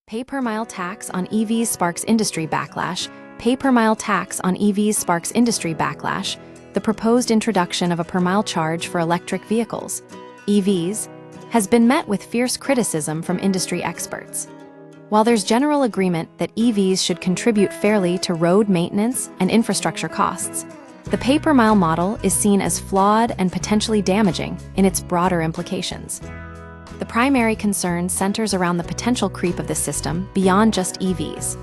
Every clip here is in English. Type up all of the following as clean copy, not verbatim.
Pay-per-mile tax on EVs sparks industry backlash. Pay-per-mile tax on EVs sparks industry backlash. The proposed introduction of a per-mile charge for electric vehicles, EVs, has been met with fierce criticism from industry experts. While there's general agreement that EVs should contribute fairly to road maintenance and infrastructure costs, the pay-per-mile model is seen as flawed and potentially damaging in its broader implications. The primary concern centers around the potential creep of this system beyond just EVs.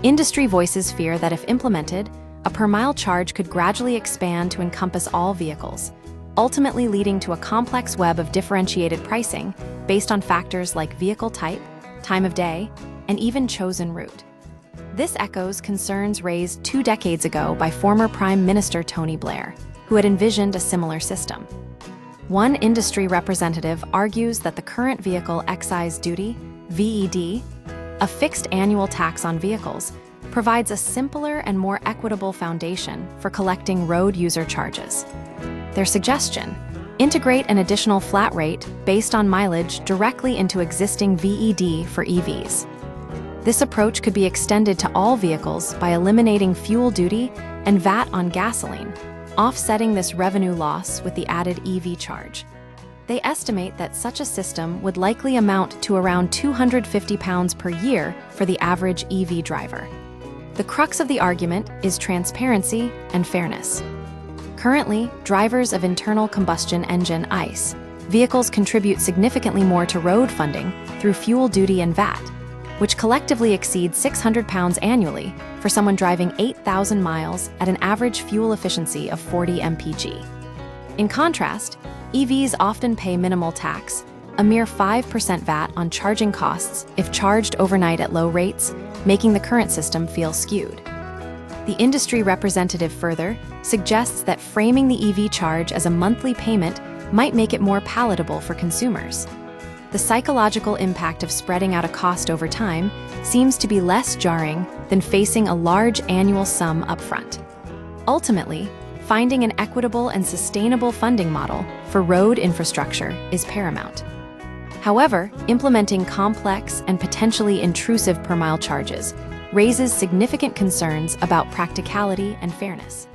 Industry voices fear that if implemented, a per-mile charge could gradually expand to encompass all vehicles, ultimately leading to a complex web of differentiated pricing based on factors like vehicle type, time of day, and even chosen route. This echoes concerns raised 2 decades ago by former Prime Minister Tony Blair, who had envisioned a similar system. One industry representative argues that the current vehicle excise duty, VED, a fixed annual tax on vehicles, provides a simpler and more equitable foundation for collecting road user charges. Their suggestion: integrate an additional flat rate based on mileage directly into existing VED for EVs. This approach could be extended to all vehicles by eliminating fuel duty and VAT on gasoline, offsetting this revenue loss with the added EV charge. They estimate that such a system would likely amount to around £250 per year for the average EV driver. The crux of the argument is transparency and fairness. Currently, drivers of internal combustion engine (ICE) vehicles contribute significantly more to road funding through fuel duty and VAT, which collectively exceeds £600 annually for someone driving 8,000 miles at an average fuel efficiency of 40 mpg. In contrast, EVs often pay minimal tax, a mere 5% VAT on charging costs if charged overnight at low rates, making the current system feel skewed. The industry representative further suggests that framing the EV charge as a monthly payment might make it more palatable for consumers. The psychological impact of spreading out a cost over time seems to be less jarring than facing a large annual sum upfront. Ultimately, finding an equitable and sustainable funding model for road infrastructure is paramount. However, implementing complex and potentially intrusive per-mile charges raises significant concerns about practicality and fairness.